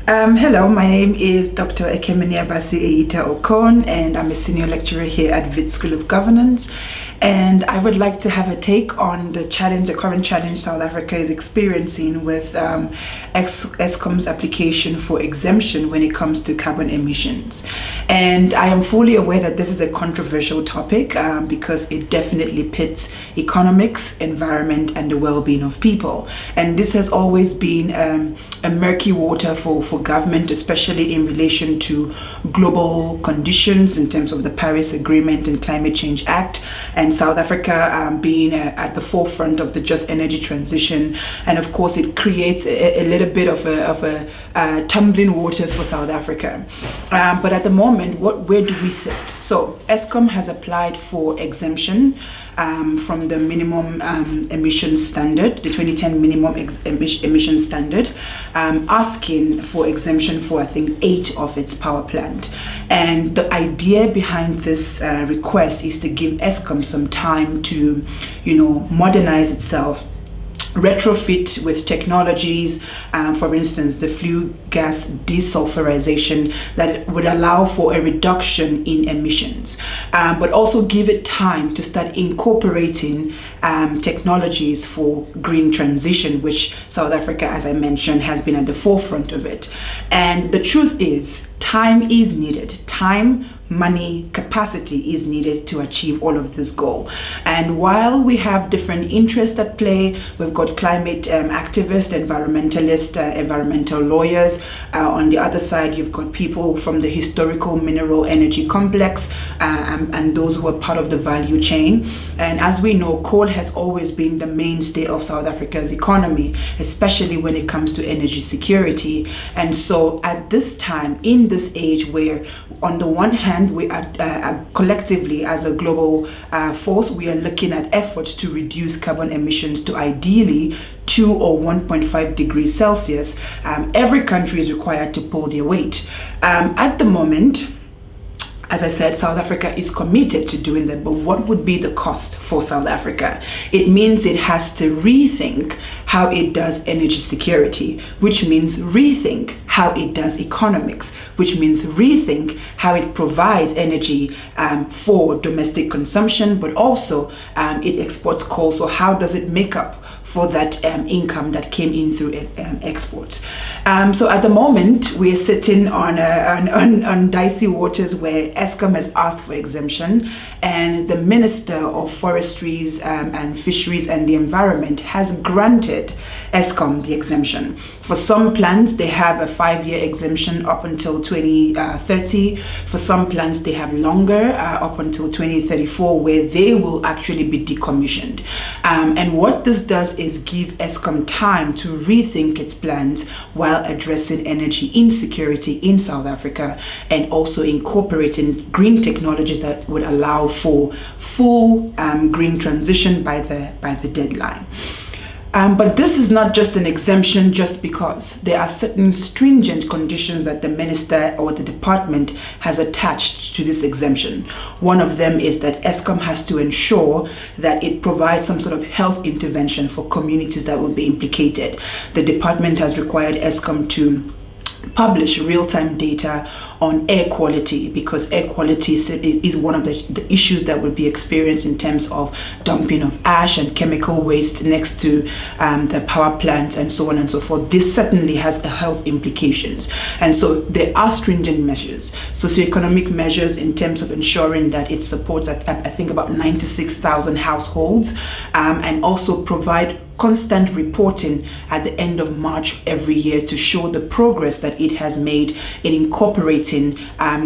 Hello, my name is Dr. Ekeminiabasi Eyita-Okon, and I'm a senior lecturer here at Wits School of Governance. And I would like to have a take on the current challenge South Africa is experiencing with Eskom's application for exemption when it comes to carbon emissions. And I am fully aware that this is a controversial topic because it definitely pits economics, environment, and the well-being of people. And this has always been a murky water for government, especially in relation to global conditions in terms of the Paris Agreement and Climate Change Act, and South Africa being at the forefront of the just energy transition. And of course, it creates a little bit of a tumbling waters for South Africa. But at the moment, where do we sit? So Eskom has applied for exemption from the minimum emission standard, the 2010 minimum emission standard, asking for exemption for, I think, 8 of its power plant. And the idea behind this request is to give Eskom some time to, modernize itself, retrofit with technologies, for instance, the flue gas desulfurization that would allow for a reduction in emissions, but also give it time to start incorporating technologies for green transition, which South Africa, as I mentioned, has been at the forefront of it. And the truth is, time is needed. Time, money, capacity is needed to achieve all of this goal. And while we have different interests at play, we've got climate activists, environmentalists, environmental lawyers. On the other side, you've got people from the historical mineral energy complex and those who are part of the value chain. And as we know, coal has always been the mainstay of South Africa's economy, especially when it comes to energy security. And so at this time, in this age where on the one hand, we are collectively as a global force, we are looking at efforts to reduce carbon emissions to ideally 2 or 1.5 degrees Celsius. Every country is required to pull their weight. At the moment, as I said, South Africa is committed to doing that, but what would be the cost for South Africa? It means it has to rethink how it does energy security, which means rethink how it does economics, which means rethink how it provides energy for domestic consumption, but also it exports coal. So how does it make up for that income that came in through exports? So at the moment, we are sitting on dicey waters where Eskom has asked for exemption, and the Minister of Forestries and Fisheries and the Environment has granted Eskom the exemption. For some plants, they have a 5-year exemption up until 2030. For some plants, they have longer, up until 2034, where they will actually be decommissioned. And what this does is give Eskom time to rethink its plans while addressing energy insecurity in South Africa and also incorporating green technologies that would allow for full green transition by the deadline. But this is not just an exemption just because. There are certain stringent conditions that the minister or the department has attached to this exemption. One of them is that Eskom has to ensure that it provides some sort of health intervention for communities that will be implicated. The department has required Eskom to publish real-time data on air quality, because air quality is one of the issues that will be experienced in terms of dumping of ash and chemical waste next to the power plant and so on and so forth. This certainly has health implications. And so there are stringent measures, socioeconomic measures in terms of ensuring that it supports, I think, about 96,000 households, and also provide constant reporting at the end of March every year to show the progress that it has made in incorporating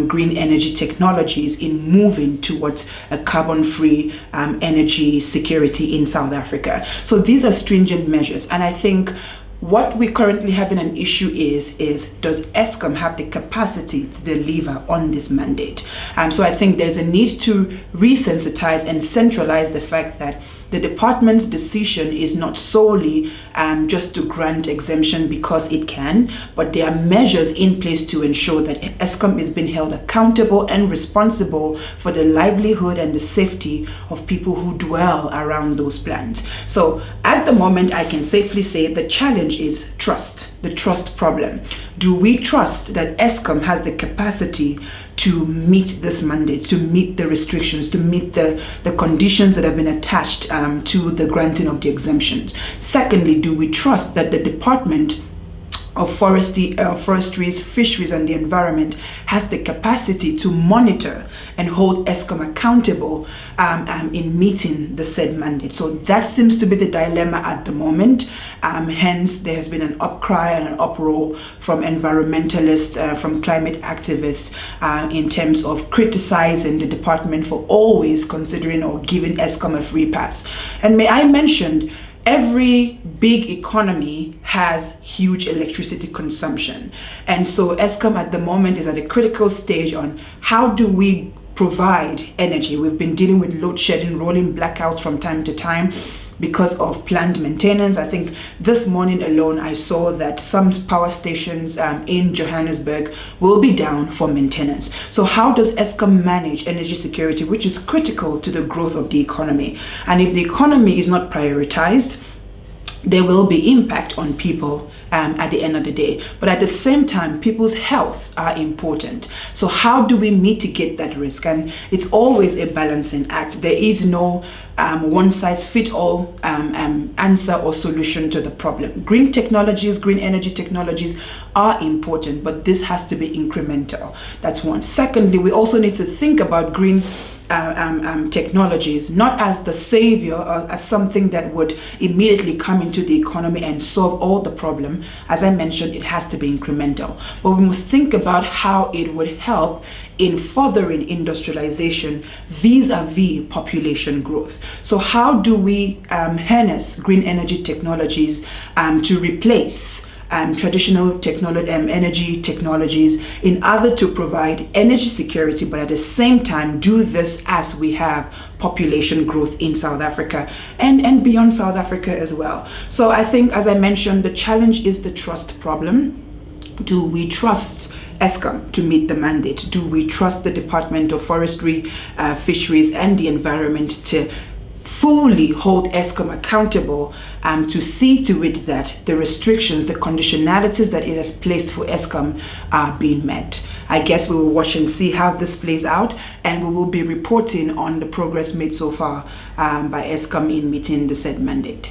green energy technologies in moving towards a carbon-free energy security in South Africa. So these are stringent measures, and I think what we currently having an issue is does Eskom have the capacity to deliver on this mandate? So I think there's a need to resensitize and centralize the fact that the department's decision is not solely just to grant exemption because it can, but there are measures in place to ensure that Eskom is being held accountable and responsible for the livelihood and the safety of people who dwell around those plants. So at the moment, I can safely say the challenge is trust, the trust problem. Do we trust that Eskom has the capacity to meet this mandate, to meet the restrictions, to meet the conditions that have been attached to the granting of the exemptions? Secondly, do we trust that the Department of Forestries, Fisheries and the Environment has the capacity to monitor and hold Eskom accountable in meeting the said mandate? So that seems to be the dilemma at the moment. Hence, there has been an upcry and an uproar from environmentalists, from climate activists, in terms of criticizing the department for always considering or giving Eskom a free pass. And may I mention, every big economy has huge electricity consumption. And so Eskom at the moment is at a critical stage on how do we provide energy. We've been dealing with load shedding, rolling blackouts from time to time because of planned maintenance. I think this morning alone, I saw that some power stations in Johannesburg will be down for maintenance. So how does Eskom manage energy security, which is critical to the growth of the economy? And if the economy is not prioritized, there will be impact on people at the end of the day. But at the same time, people's health are important. So how do we mitigate that risk? And it's always a balancing act. There is no one-size-fits-all answer or solution to the problem. Green technologies, green energy technologies are important, but this has to be incremental. That's one. Secondly, we also need to think about green technologies not as the savior or as something that would immediately come into the economy and solve all the problem. As I mentioned, it has to be incremental, but we must think about how it would help in furthering industrialization vis-a-vis population growth. So how do we harness green energy technologies to replace traditional energy technologies in order to provide energy security, but at the same time do this as we have population growth in South Africa and beyond South Africa as well. So I think, as I mentioned, the challenge is the trust problem. Do we trust Eskom to meet the mandate? Do we trust the Department of Forestry, Fisheries and the Environment to fully hold Eskom accountable to see to it that the restrictions, the conditionalities that it has placed for Eskom are being met? I guess we will watch and see how this plays out, and we will be reporting on the progress made so far by Eskom in meeting the said mandate.